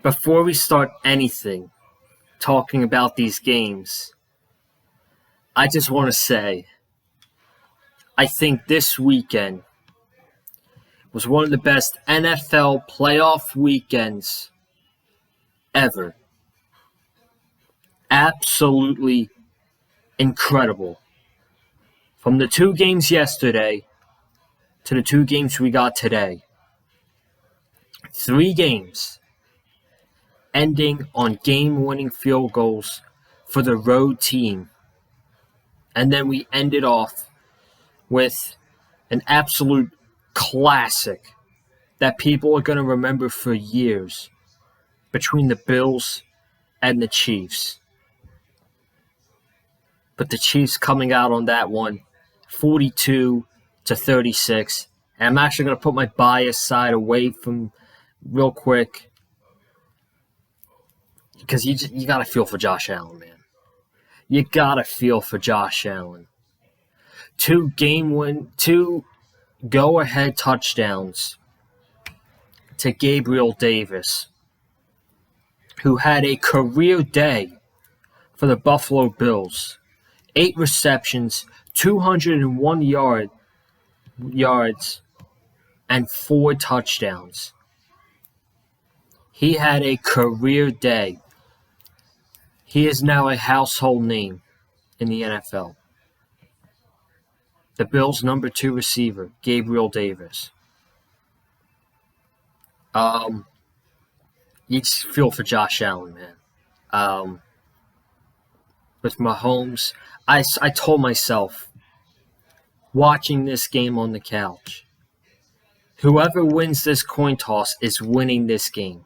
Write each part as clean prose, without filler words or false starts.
Before we start anything talking about these games, I just want to say I think this weekend was one of the best NFL playoff weekends ever. Absolutely incredible. From the two games yesterday to the two games we got today. 3 games ending on game-winning field goals for the road team. And then we ended off with an absolute classic that people are going to remember for years between the Bills and the Chiefs. But the Chiefs coming out on that one, 42-36. And I'm actually going to put my bias side away from real quick because you got to feel for Josh Allen, man. You got to feel for Josh Allen. 2 go-ahead touchdowns to Gabriel Davis, who had a career day for the Buffalo Bills. 8 receptions, 201 yards, and 4 touchdowns. He had a career day. He is now a household name in the NFL. The Bills' number 2 receiver, Gabriel Davis. You just feel for Josh Allen, man. With Mahomes, I told myself, watching this game on the couch, whoever wins this coin toss is winning this game.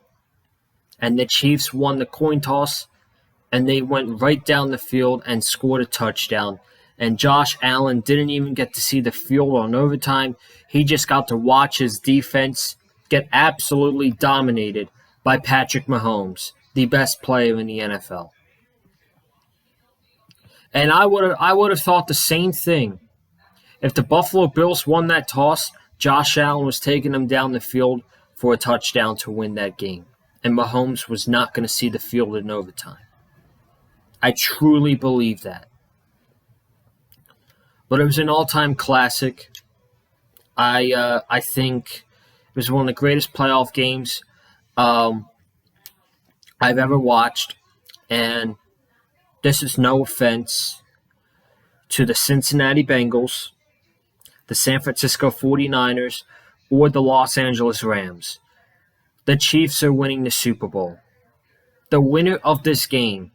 And the Chiefs won the coin toss, and they went right down the field and scored a touchdown. And Josh Allen didn't even get to see the field on overtime. He just got to watch his defense get absolutely dominated by Patrick Mahomes, the best player in the NFL. And I would have thought the same thing. If the Buffalo Bills won that toss, Josh Allen was taking them down the field for a touchdown to win that game. And Mahomes was not going to see the field in overtime. I truly believe that. But it was an all-time classic. I think it was one of the greatest playoff games I've ever watched. And this is no offense to the Cincinnati Bengals, the San Francisco 49ers, or the Los Angeles Rams. The Chiefs are winning the Super Bowl. The winner of this game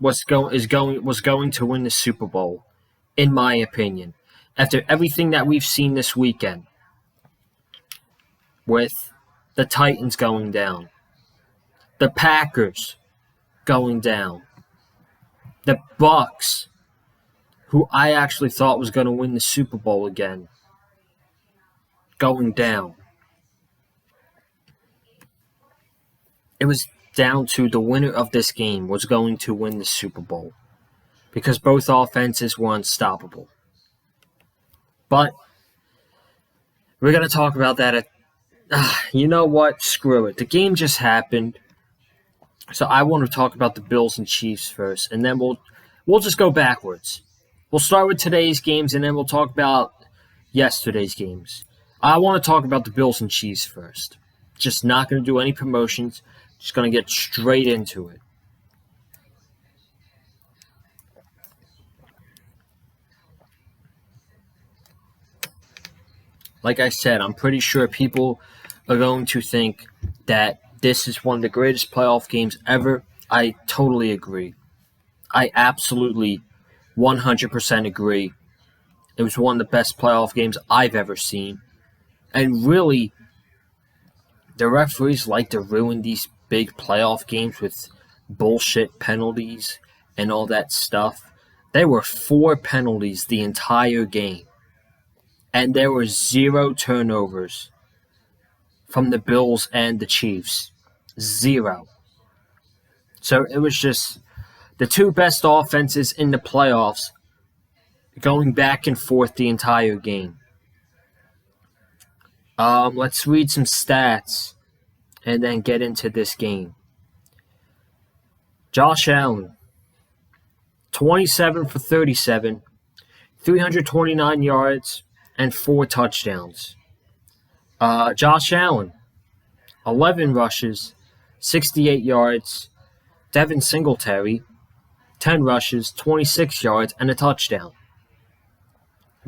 was going to win the Super Bowl, in my opinion. After everything that we've seen this weekend, with the Titans going down, the Packers going down, the Bucks, who I actually thought was going to win the Super Bowl again, going down. It was down to the winner of this game was going to win the Super Bowl because both offenses were unstoppable. But we're going to talk about that you know what? Screw it. The game just happened. So I want to talk about the Bills and Chiefs first, and then we'll just go backwards. We'll start with today's games, and then we'll talk about yesterday's games. I want to talk about the Bills and Chiefs first. Just not going to do any promotions. Just going to get straight into it. Like I said, I'm pretty sure people are going to think that this is one of the greatest playoff games ever. I totally agree. I absolutely 100% agree. It was one of the best playoff games I've ever seen. And really, the referees like to ruin these big playoff games with bullshit penalties and all that stuff. There were 4 penalties the entire game. And there were 0 turnovers from the Bills and the Chiefs. 0. So it was just the 2 best offenses in the playoffs going back and forth the entire game. Let's read some stats and then get into this game. Josh Allen, 27 for 37, 329 yards, and 4 touchdowns. Josh Allen, 11 rushes, 68 yards. Devin Singletary, 10 rushes, 26 yards, and a touchdown.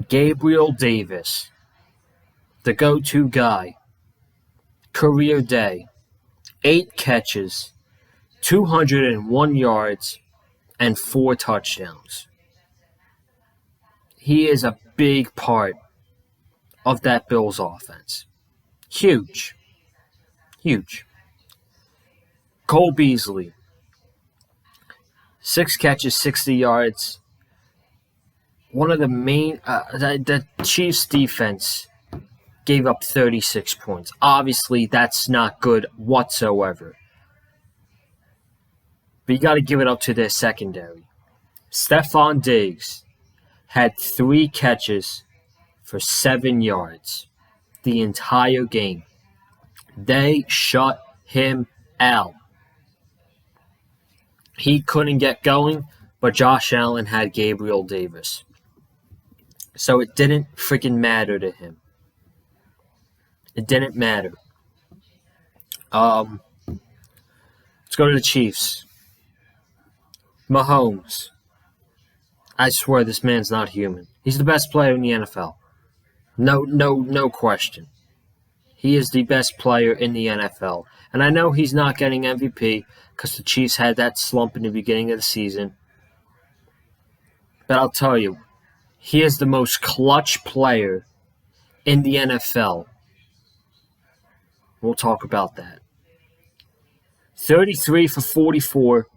Gabriel Davis, the go-to guy, career day, 8 catches, 201 yards, and 4 touchdowns. He is a big part of that Bills offense. Huge. Cole Beasley, 6 catches, 60 yards. One of the main, the Chiefs defense gave up 36 points. Obviously, that's not good whatsoever. But you got to give it up to their secondary. Stephon Diggs had 3 catches for 7 yards the entire game. They shut him out. He couldn't get going, but Josh Allen had Gabriel Davis. So it didn't freaking matter to him. It didn't matter. Let's go to the Chiefs. Mahomes. I swear this man's not human. He's the best player in the NFL. No question. He is the best player in the NFL. And I know he's not getting MVP because the Chiefs had that slump in the beginning of the season. But I'll tell you, he is the most clutch player in the NFL. We'll talk about that. 33 for 44,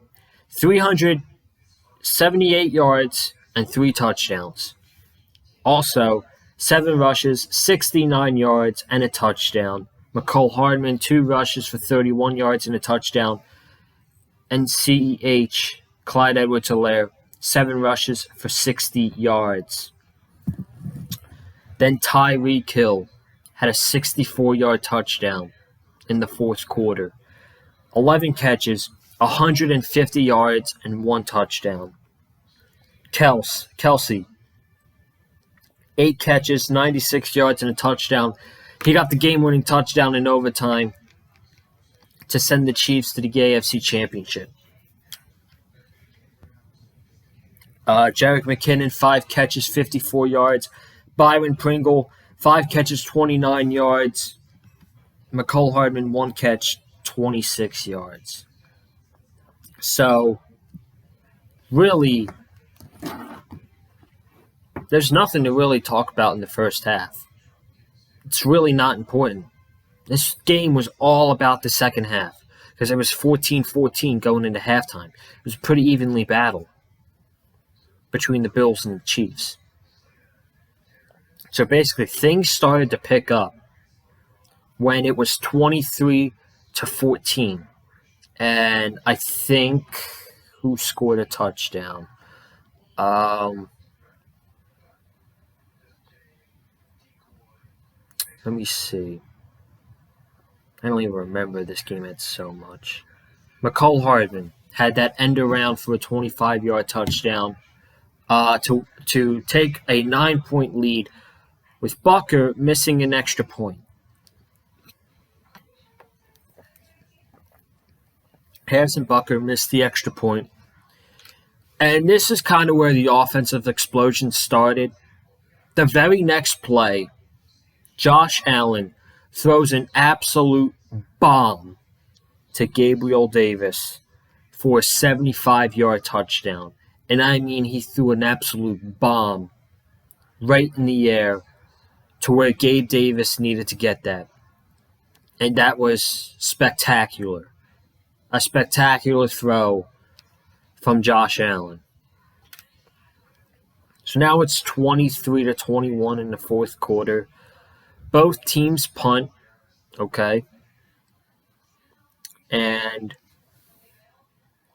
378 yards, and 3 touchdowns. Also, 7 rushes, 69 yards, and a touchdown. Mecole Hardman, 2 rushes for 31 yards and a touchdown. And CEH, Clyde Edwards-Helaire, 7 rushes for 60 yards. Then Tyreek Hill had a 64-yard touchdown in the fourth quarter. 11 catches, 150 yards, and 1 touchdown. Kelsey, 8 catches, 96 yards, and a touchdown. He got the game-winning touchdown in overtime to send the Chiefs to the AFC Championship. Jerick McKinnon, 5 catches, 54 yards. Byron Pringle, 5 catches, 29 yards. Mecole Hardman, 1 catch, 26 yards. So, really, there's nothing to really talk about in the first half. It's really not important. This game was all about the second half because it was 14-14 going into halftime. It was a pretty evenly battle between the Bills and the Chiefs. So basically, things started to pick up when it was 23-14. And I think who scored a touchdown? Let me see. I don't even remember this game had so much. Mecole Hardman had that end around for a 25-yard touchdown to take a 9-point lead with Bucker missing an extra point. Harrison Bucker missed the extra point. And this is kind of where the offensive explosion started. The very next play, Josh Allen throws an absolute bomb to Gabriel Davis for a 75-yard touchdown. And I mean, he threw an absolute bomb right in the air to where Gabe Davis needed to get that. And that was spectacular. A spectacular throw from Josh Allen. So now it's 23-21 in the fourth quarter. Both teams punt, okay? And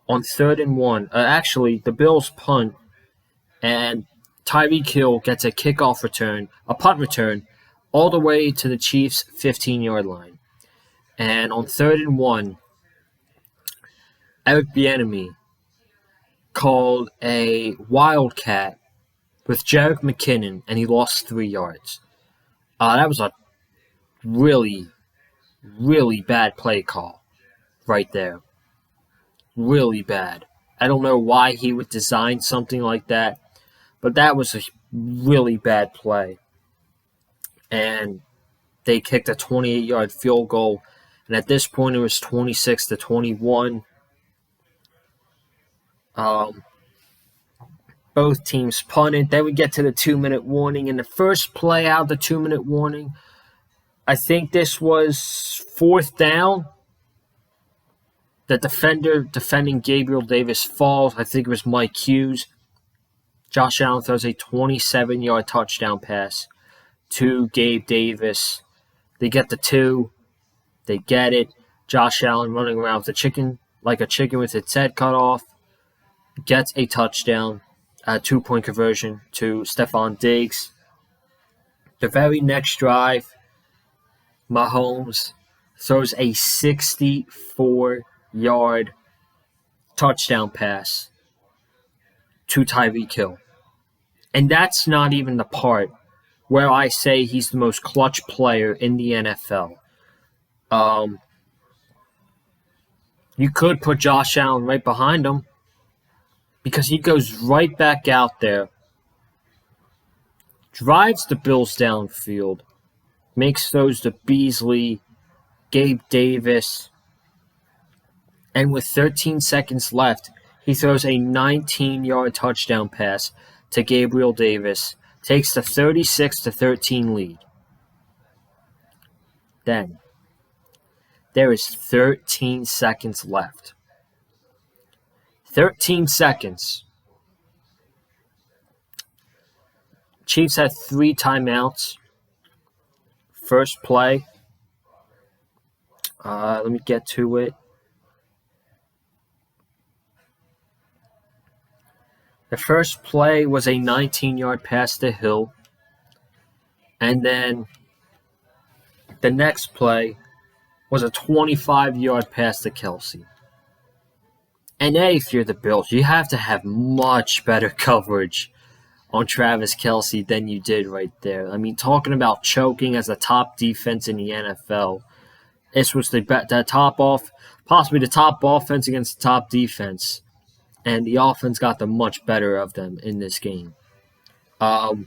on 3rd and 1, actually, the Bills punt, and Tyreek Hill gets a punt return, all the way to the Chiefs' 15-yard line. And on 3rd and 1, Eric Bieniemy called a wildcat with Jerick McKinnon, and he lost 3 yards. That was a really, really bad play call right there. Really bad. I don't know why he would design something like that, but that was a really bad play. And they kicked a 28-yard field goal, and at this point it was 26-21. Both teams punted. Then we get to the 2-minute warning. In the first play out of the 2-minute warning, I think this was 4th down. The defender defending Gabriel Davis falls. I think it was Mike Hughes. Josh Allen throws a 27-yard touchdown pass to Gabe Davis. They get the 2. They get it. Josh Allen running around with like a chicken with its head cut off. Gets a touchdown. A 2-point conversion to Stephon Diggs. The very next drive, Mahomes throws a 64-yard touchdown pass to Tyreek Hill. And that's not even the part where I say he's the most clutch player in the NFL. You could put Josh Allen right behind him because he goes right back out there, drives the Bills downfield, makes throws to Beasley, Gabe Davis, and with 13 seconds left, he throws a 19-yard touchdown pass to Gabriel Davis, takes the 36-13 lead. Then, there is 13 seconds left. 13 seconds. Chiefs had 3 timeouts. First play. Let me get to it. The first play was a 19-yard pass to Hill. And then the next play was a 25-yard pass to Kelce. And if you're the Bills, you have to have much better coverage on Travis Kelce than you did right there. I mean, talking about choking as a top defense in the NFL, this was possibly the top offense against the top defense, and the offense got the much better of them in this game. But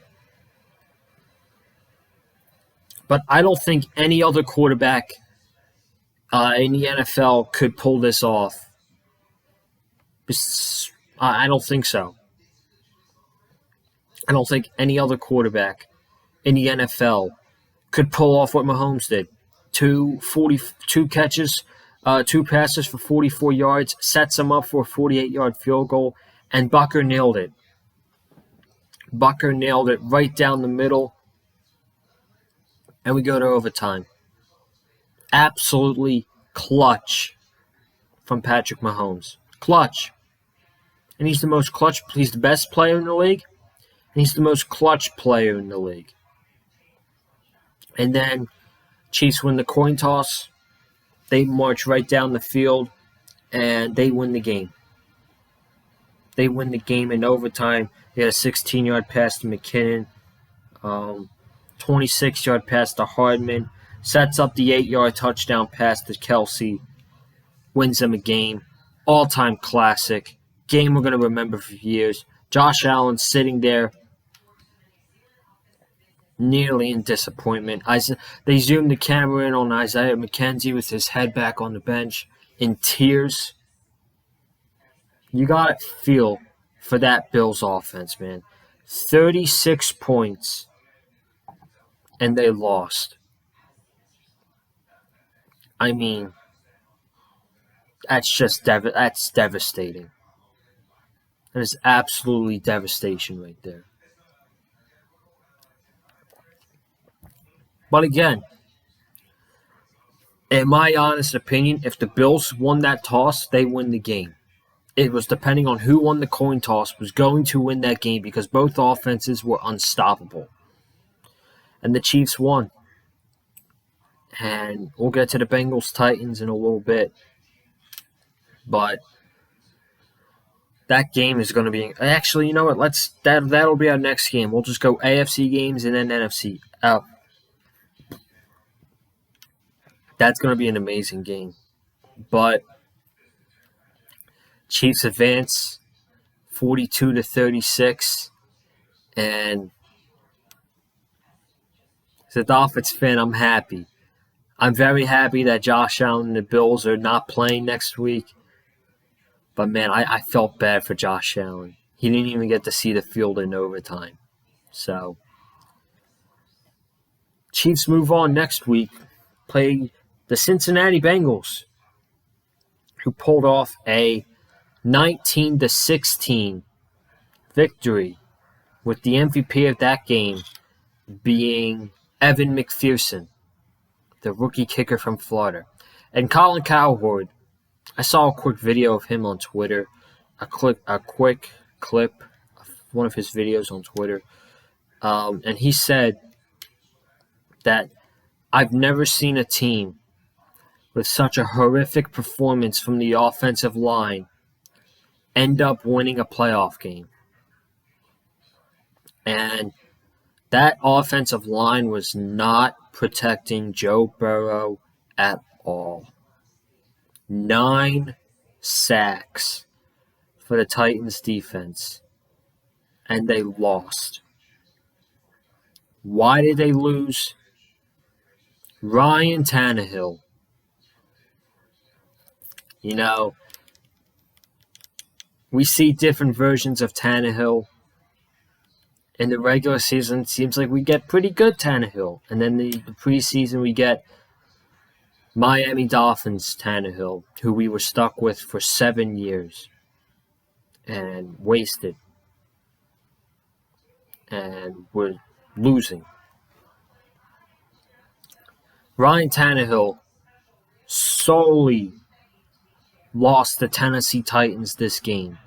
I don't think any other quarterback in the NFL could pull this off. I don't think so. I don't think any other quarterback in the NFL could pull off what Mahomes did. 2 catches, 2 passes for 44 yards, sets him up for a 48-yard field goal, and Bucker nailed it. Bucker nailed it right down the middle, and we go to overtime. Absolutely clutch from Patrick Mahomes. Clutch. And he's the most clutch. He's the best player in the league. And he's the most clutch player in the league. And then Chiefs win the coin toss. They march right down the field. And they win the game. They win the game in overtime. They had a 16-yard pass to McKinnon. 26-yard pass to Hardman. Sets up the 8-yard touchdown pass to Kelce. Wins them a game. All-time classic. Game we're going to remember for years. Josh Allen sitting there nearly in disappointment. They zoomed the camera in on Isaiah McKenzie with his head back on the bench in tears. You got to feel for that Bills offense, man. 36 points, and they lost. I mean, that's devastating. That is absolutely devastation right there. But again, in my honest opinion, if the Bills won that toss, they win the game. It was depending on who won the coin toss was going to win that game because both offenses were unstoppable. And the Chiefs won. And we'll get to the Bengals Titans in a little bit. But that game is going to be... Actually, you know what? That'll be our next game. We'll just go AFC games and then NFC. That's going to be an amazing game. But Chiefs advance 42-36. And as a Dolphins fan, I'm happy. I'm very happy that Josh Allen and the Bills are not playing next week. But, man, I felt bad for Josh Allen. He didn't even get to see the field in overtime. So, Chiefs move on next week, play the Cincinnati Bengals, who pulled off a 19-16 victory, with the MVP of that game being Evan McPherson, the rookie kicker from Florida. And Colin Cowherd, I saw a quick video of him on Twitter, a quick clip of one of his videos on Twitter, and he said that I've never seen a team with such a horrific performance from the offensive line end up winning a playoff game. And that offensive line was not protecting Joe Burrow at all. 9 sacks for the Titans defense, and they lost. Why did they lose? Ryan Tannehill. You know, we see different versions of Tannehill. In the regular season, it seems like we get pretty good Tannehill. And then the preseason, we get Miami Dolphins Tannehill, who we were stuck with for 7 years and wasted. And we're losing. Ryan Tannehill solely lost the Tennessee Titans this game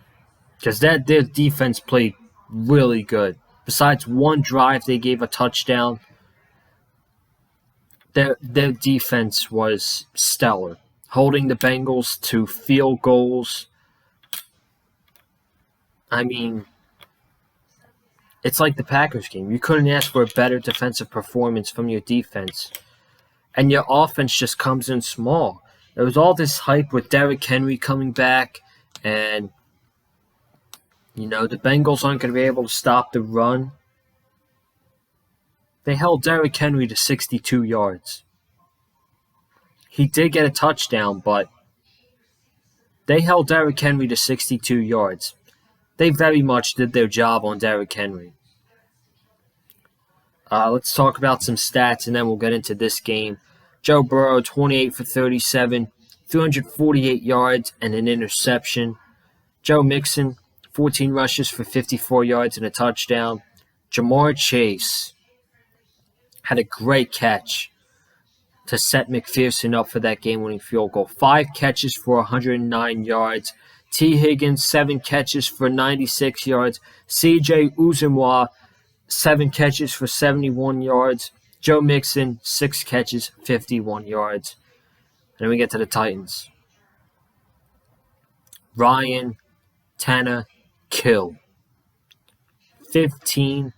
because their defense played really good. Besides one drive, they gave a touchdown. Their defense was stellar, holding the Bengals to field goals. I mean, it's like the Packers game. You couldn't ask for a better defensive performance from your defense. And your offense just comes in small. There was all this hype with Derrick Henry coming back, and you know, the Bengals aren't going to be able to stop the run. They held Derrick Henry to 62 yards. He did get a touchdown, but they held Derrick Henry to 62 yards. They very much did their job on Derrick Henry. Let's talk about some stats, and then we'll get into this game. Joe Burrow, 28 for 37, 348 yards, and an interception. Joe Mixon, 14 rushes for 54 yards and a touchdown. Jamar Chase had a great catch to set McPherson up for that game-winning field goal. 5 catches for 109 yards. T. Higgins, 7 catches for 96 yards. C.J. Uzomah, 7 catches for 71 yards. Joe Mixon, 6 catches, 51 yards. And then we get to the Titans. Ryan Tannehill, 15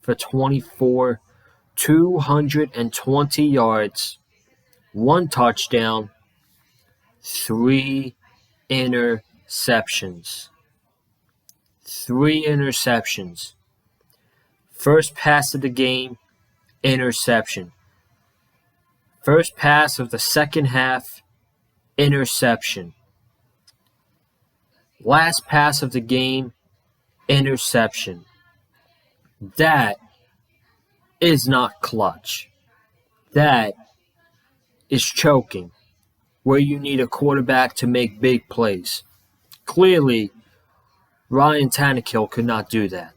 for 24, 220 yards, 1 touchdown, 3 interceptions. 3 interceptions. First pass of the game, interception. First pass of the second half, interception. Last pass of the game, interception. That is not clutch. That is choking, where you need a quarterback to make big plays. Clearly, Ryan Tannehill could not do that.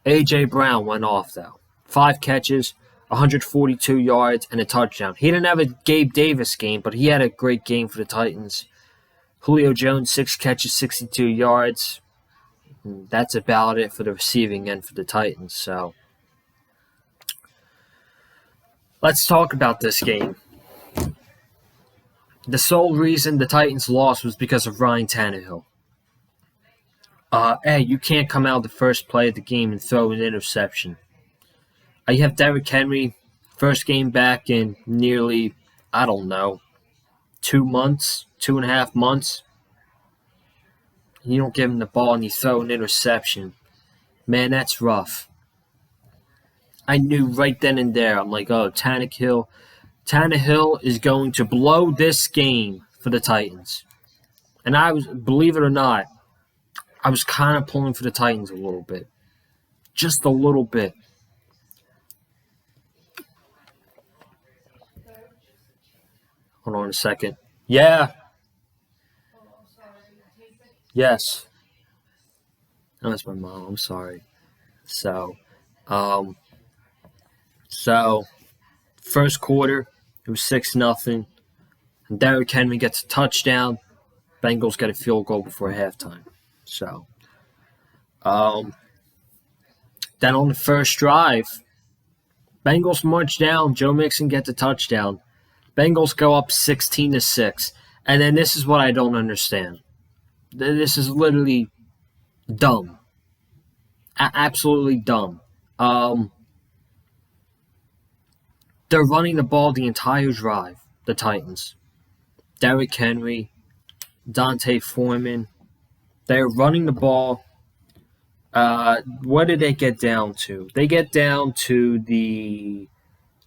A.J. Brown went off, though. 5 catches, 142 yards, and a touchdown. He didn't have a Gabe Davis game, but he had a great game for the Titans. Julio Jones, 6 catches, 62 yards. That's about it for the receiving end for the Titans. So, Let's talk about this game. The sole reason the Titans lost was because of Ryan Tannehill. Hey, you can't come out the first play of the game and throw an interception. You have Derrick Henry, first game back in nearly, 2 months, 2.5 months. You don't give him the ball and you throw an interception. Man, that's rough. I knew right then and there. I'm like, oh, Tannehill is going to blow this game for the Titans. And I was, believe it or not, I was kind of pulling for the Titans a little bit. Just a little bit. Hold on a second. Yeah. Yes. No, that's my mom. I'm sorry. So, first quarter, it was 6-0. And Derrick Henry gets a touchdown. Bengals get a field goal before halftime. So, then on the first drive, Bengals march down. Joe Mixon gets a touchdown. Bengals go up 16-6. And then this is what I don't understand. This is literally dumb. Absolutely dumb. They're running the ball the entire drive, the Titans. Derrick Henry, Dante Foreman. They're running the ball. What did they get down to? They get down to the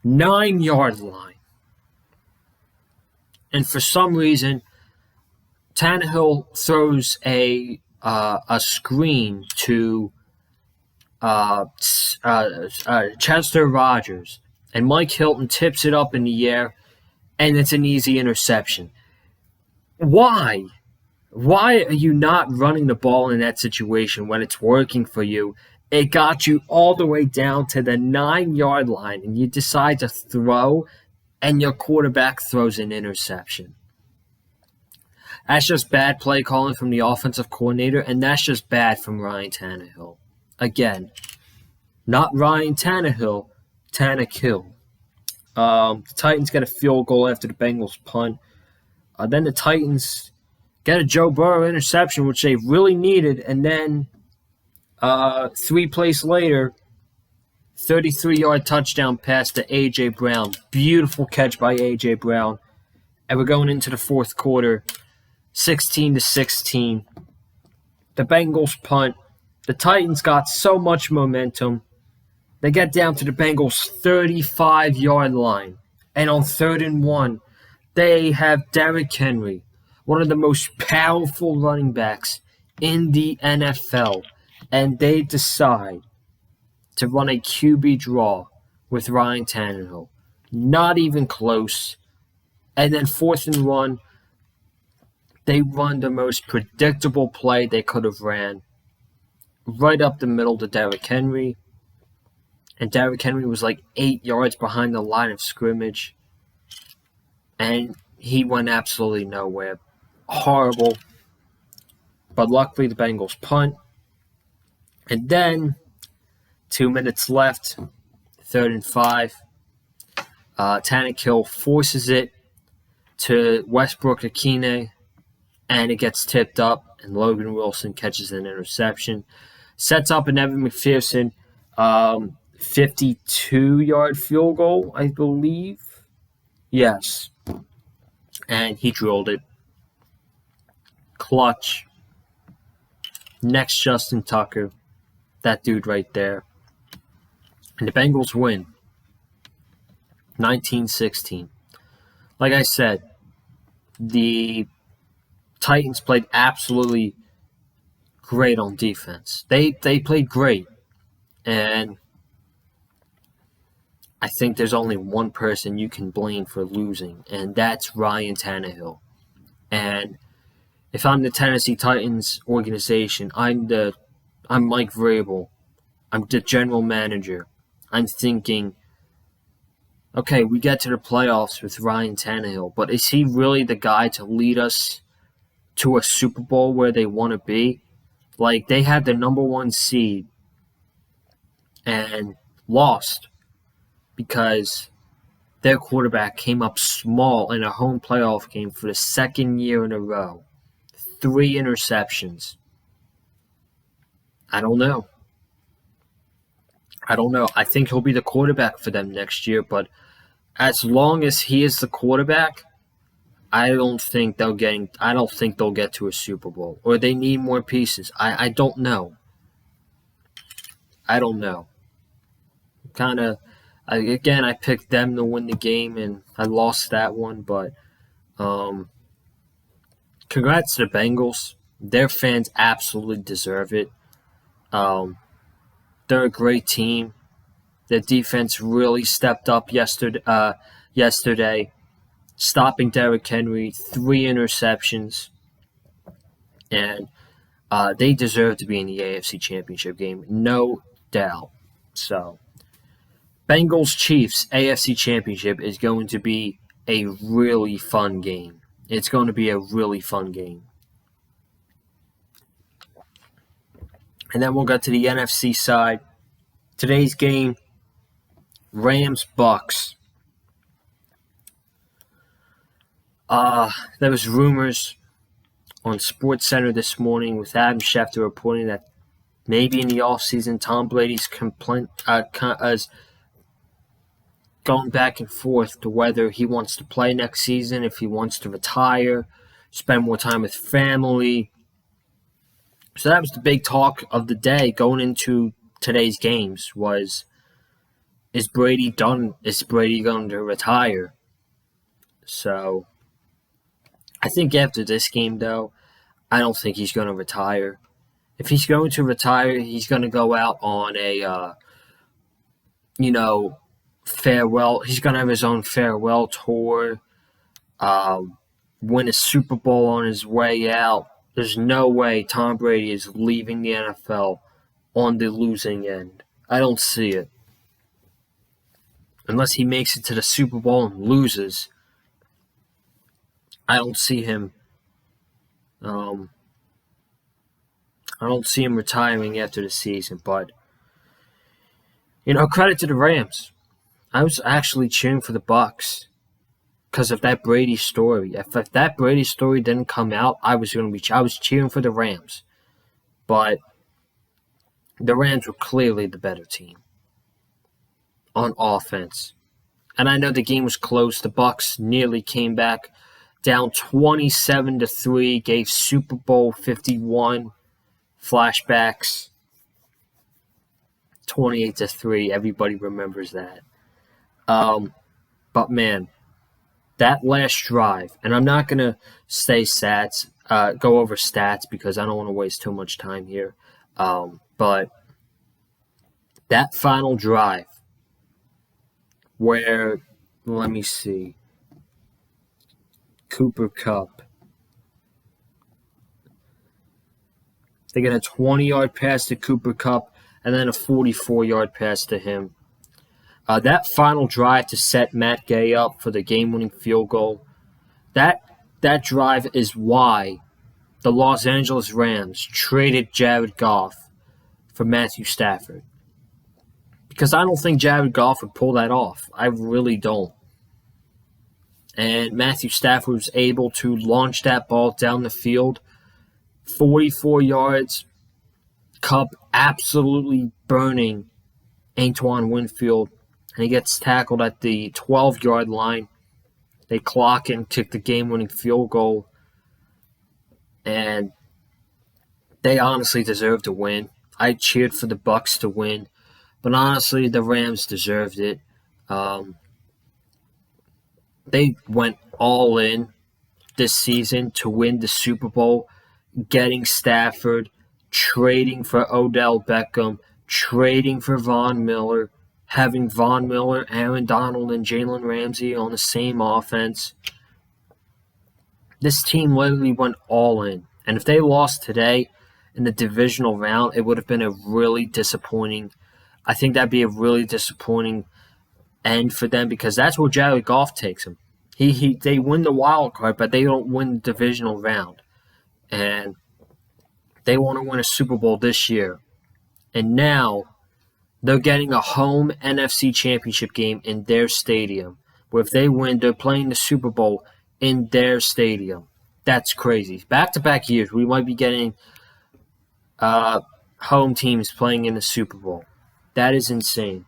9-yard line. And for some reason, Tannehill throws a screen to Chester Rogers, and Mike Hilton tips it up in the air, and it's an easy interception. Why? Why are you not running the ball in that situation when it's working for you? It got you all the way down to the 9-yard line, and you decide to throw, and your quarterback throws an interception. That's just bad play calling from the offensive coordinator, and that's just bad from Ryan Tannehill. Again, not Ryan Tannehill, Tannehill. The Titans get a field goal after the Bengals punt. Then the Titans get a Joe Burrow interception, which they really needed, and then 3 plays later, 33-yard touchdown pass to A.J. Brown. Beautiful catch by A.J. Brown. And we're going into the fourth quarter, 16-16. The Bengals punt. The Titans got so much momentum. They get down to the Bengals' 35-yard line. And on 3rd and 1, they have Derrick Henry, one of the most powerful running backs in the NFL. And they decide to run a QB draw with Ryan Tannehill. Not even close. And then 4th and 1, they run the most predictable play they could have ran. Right up the middle to Derrick Henry. And Derrick Henry was like 8 yards behind the line of scrimmage. And he went absolutely nowhere. Horrible. But luckily the Bengals punt. And then 2 minutes left, 3rd and 5. Tannehill forces it to Westbrook-Akine, and it gets tipped up, and Logan Wilson catches an interception. Sets up an Evan McPherson 52-yard field goal, I believe. Yes. And he drilled it. Clutch. Next, Justin Tucker. That dude right there. And the Bengals win. 19-16. Like I said, the Titans played absolutely great on defense. They played great. And I think there's only one person you can blame for losing, and that's Ryan Tannehill. And if I'm the Tennessee Titans organization, I'm Mike Vrabel. I'm the general manager. I'm thinking, okay, we get to the playoffs with Ryan Tannehill, but is he really the guy to lead us to a Super Bowl where they want to be? Like, they had the number 1 seed and lost because their quarterback came up small in a home playoff game for the second year in a row. 3 interceptions. I don't know. I think he'll be the quarterback for them next year, but as long as he is the quarterback, I don't think they'll get to a Super Bowl. Or they need more pieces. I don't know. I don't know. Again, I picked them to win the game, and I lost that one, but congrats to the Bengals. Their fans absolutely deserve it. They're a great team. The defense really stepped up yesterday, stopping Derrick Henry, 3 interceptions, and they deserve to be in the AFC Championship game, no doubt. So, Bengals Chiefs AFC Championship is going to be a really fun game. It's going to be a really fun game. And then we'll go to the NFC side. Today's game, Rams-Bucks. There was rumors on SportsCenter this morning with Adam Schefter reporting that maybe in the offseason Tom Brady's is going back and forth to whether he wants to play next season, if he wants to retire, spend more time with family. So that was the big talk of the day going into today's games was, is Brady done? Is Brady going to retire? So I think after this game, though, I don't think he's going to retire. If he's going to retire, he's going to go out on a, farewell. He's going to have his own farewell tour, win a Super Bowl on his way out. There's no way Tom Brady is leaving the NFL on the losing end. I don't see it. Unless he makes it to the Super Bowl and loses, I don't see him. I don't see him retiring after the season. But credit to the Rams. I was actually cheering for the Bucs because of that Brady story. If that Brady story didn't come out, I was cheering for the Rams. But the Rams were clearly the better team on offense. And I know the game was close. The Bucs nearly came back down 27-3, gave Super Bowl 51 flashbacks. 28-3. Everybody remembers that. But man, that last drive, and I'm not gonna go over stats because I don't want to waste too much time here. But that final drive, where let me see, Cooper Kupp. They get a 20-yard pass to Cooper Kupp and then a 44-yard pass to him. That final drive to set Matt Gay up for the game-winning field goal, that drive is why the Los Angeles Rams traded Jared Goff for Matthew Stafford. Because I don't think Jared Goff would pull that off. I really don't. And Matthew Stafford was able to launch that ball down the field, 44 yards, Kupp absolutely burning Antoine Winfield, and he gets tackled at the 12-yard line. They clock it and kick the game-winning field goal, and they honestly deserve to win. I cheered for the Bucs to win, but honestly, the Rams deserved it. They went all in this season to win the Super Bowl, getting Stafford, trading for Odell Beckham, trading for Von Miller, having Von Miller, Aaron Donald, and Jalen Ramsey on the same offense. This team literally went all in. And if they lost today in the divisional round, it would have been a really disappointing. I think that'd be a really disappointing end for them because that's where Jared Goff takes them. They win the wild card, but they don't win the divisional round. And they want to win a Super Bowl this year. And now they're getting a home NFC Championship game in their stadium where if they win, they're playing the Super Bowl in their stadium. That's crazy. Back-to-back years, we might be getting home teams playing in the Super Bowl. That is insane.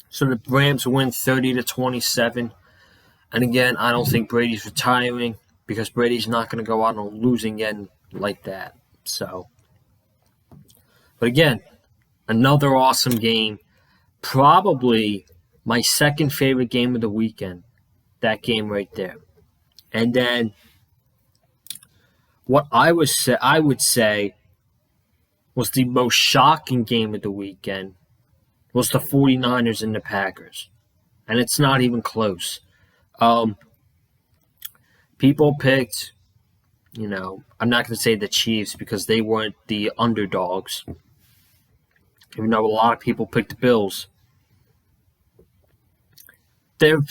So the Rams win 30-27. And again, I don't think Brady's retiring because Brady's not going to go out on a losing end like that. So, but again, another awesome game. Probably my second favorite game of the weekend. That game right there. And then what I would say was the most shocking game of the weekend was the 49ers and the Packers. And it's not even close. People picked, I'm not going to say the Chiefs because they weren't the underdogs. Even though a lot of people picked the Bills. There were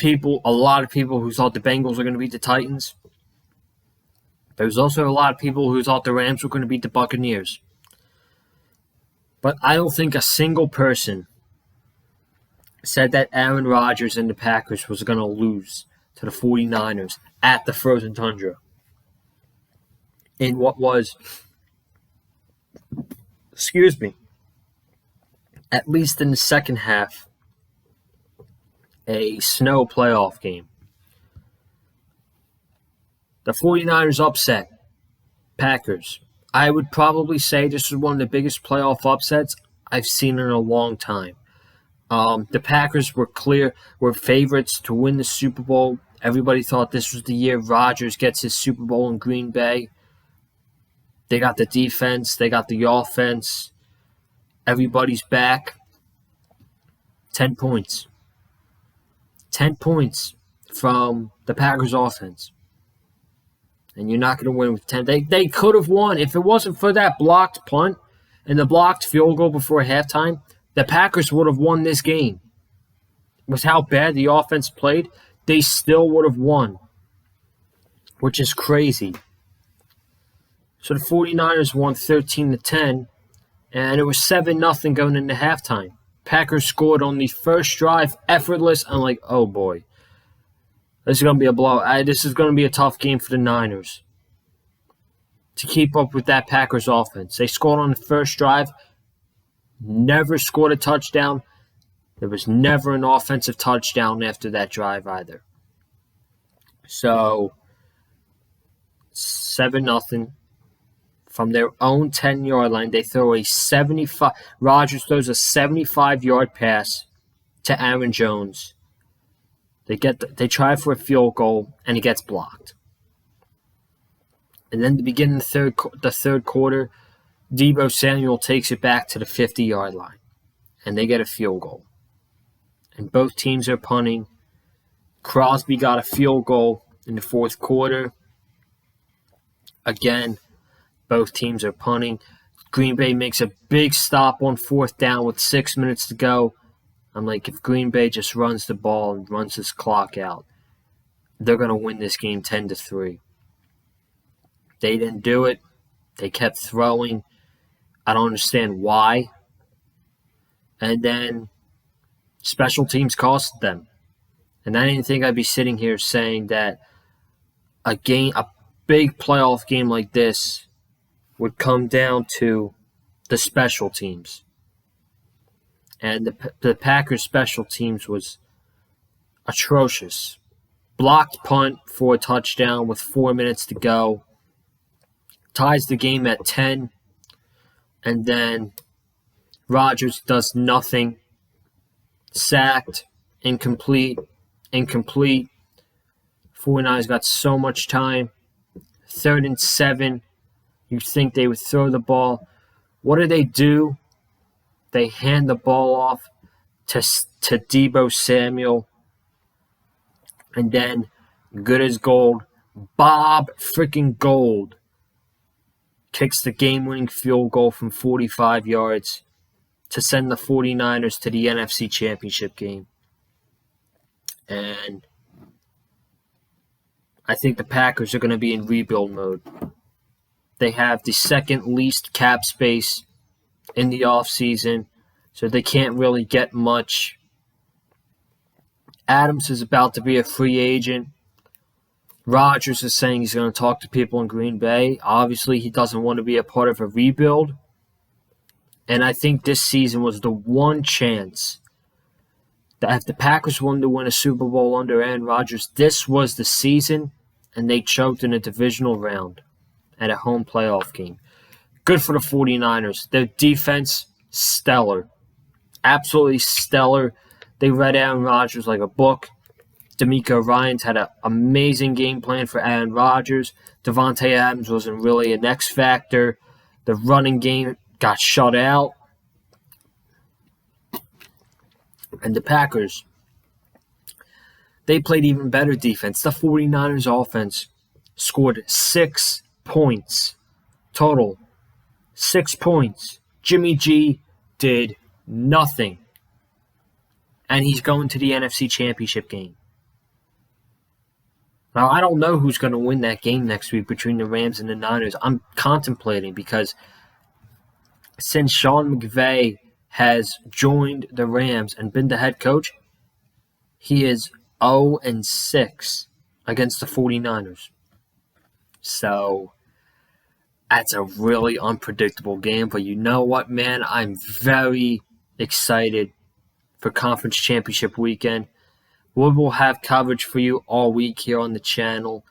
a lot of people who thought the Bengals were going to beat the Titans. There was also a lot of people who thought the Rams were going to beat the Buccaneers. But I don't think a single person said that Aaron Rodgers and the Packers was going to lose to the 49ers at the frozen tundra. In what was, at least in the second half, a snow playoff game. The 49ers upset Packers. I would probably say this is one of the biggest playoff upsets I've seen in a long time. The Packers were favorites to win the Super Bowl. Everybody thought this was the year Rodgers gets his Super Bowl in Green Bay. They got the defense. They got the offense. Everybody's back. 10 points. 10 points from the Packers offense. And you're not going to win with 10. They could have won. If it wasn't for that blocked punt and the blocked field goal before halftime, the Packers would have won this game. With how bad the offense played, they still would have won, which is crazy. So the 49ers won 13-10, and it was 7-0 going into halftime. Packers scored on the first drive, effortless. I'm like, oh boy. This is going to be a blowout. This is going to be a tough game for the Niners to keep up with that Packers offense. They scored on the first drive, never scored a touchdown. There was never an offensive touchdown after that drive either. So, 7-0 from their own 10-yard line. They throw a 75. Rodgers throws a 75-yard pass to Aaron Jones. They try for a field goal and it gets blocked. And then to begin the third quarter, Deebo Samuel takes it back to the 50-yard line, and they get a field goal. And both teams are punting. Crosby got a field goal in the fourth quarter. Again, both teams are punting. Green Bay makes a big stop on fourth down with 6 minutes to go. I'm like, if Green Bay just runs the ball and runs this clock out, they're going to win this game 10-3. They didn't do it. They kept throwing. I don't understand why. And then special teams cost them. And I didn't think I'd be sitting here saying that a big playoff game like this would come down to the special teams. And the Packers' special teams was atrocious. Blocked punt for a touchdown with 4 minutes to go. Ties the game at 10. And then Rodgers does nothing. Sacked. Incomplete. 49ers got so much time. 3rd and 7. You'd think they would throw the ball. What do? They hand the ball off to Deebo Samuel. And then, good as gold, Bob freaking Gold kicks the game-winning field goal from 45 yards to send the 49ers to the NFC Championship game. And I think the Packers are going to be in rebuild mode. They have the second least cap space in the offseason. so they can't really get much. Adams is about to be a free agent. Rodgers is saying he's going to talk to people in Green Bay. Obviously, he doesn't want to be a part of a rebuild. And I think this season was the one chance that if the Packers wanted to win a Super Bowl under Aaron Rodgers, this was the season, and they choked in a divisional round at a home playoff game. Good for the 49ers. Their defense, stellar. Absolutely stellar. They read Aaron Rodgers like a book. D'Amico Ryans had an amazing game plan for Aaron Rodgers. Davante Adams wasn't really an X factor. The running game got shut out. And the Packers, they played even better defense. The 49ers offense scored 6 points total. 6 points. Jimmy G did nothing. And he's going to the NFC Championship game. Now, I don't know who's going to win that game next week between the Rams and the Niners. I'm contemplating because since Sean McVay has joined the Rams and been the head coach, he is 0-6 against the 49ers. So, that's a really unpredictable game. But you know what, man? I'm very excited for Conference Championship weekend. We will have coverage for you all week here on the channel.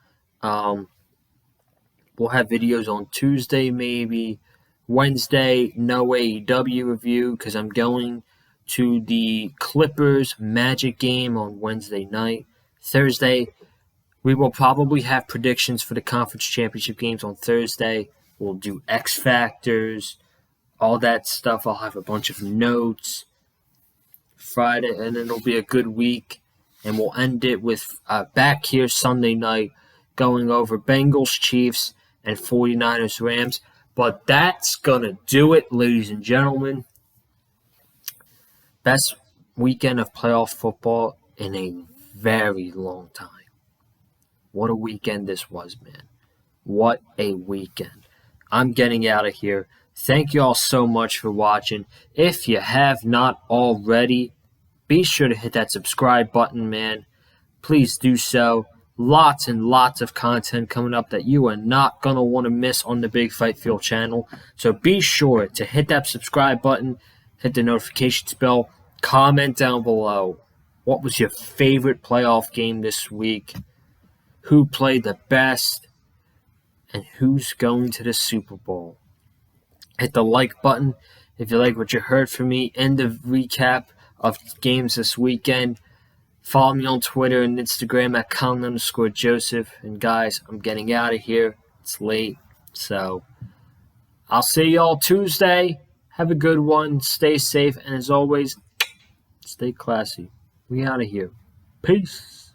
We'll have videos on Tuesday, maybe. Wednesday, no AEW review because I'm going to the Clippers Magic game on Wednesday night. Thursday, we will probably have predictions for the Conference Championship games on Thursday. We'll do X Factors, all that stuff. I'll have a bunch of notes. Friday, and then it'll be a good week. And we'll end it with back here Sunday night going over Bengals Chiefs and 49ers Rams. But that's going to do it, ladies and gentlemen. Best weekend of playoff football in a very long time. What a weekend this was, man. What a weekend. I'm getting out of here. Thank you all so much for watching. If you have not already, be sure to hit that subscribe button, man. Please do so. Lots and lots of content coming up that you are not going to want to miss on the Big Fight Field channel. So be sure to hit that subscribe button, hit the notifications bell, comment down below. What was your favorite playoff game this week? Who played the best? And who's going to the Super Bowl? Hit the like button if you like what you heard from me in the recap of games this weekend. Follow me on Twitter and Instagram at Colin_Joseph. And guys, I'm getting out of here. It's late. So I'll see y'all Tuesday. Have a good one. Stay safe. And as always, stay classy. We out of here. Peace.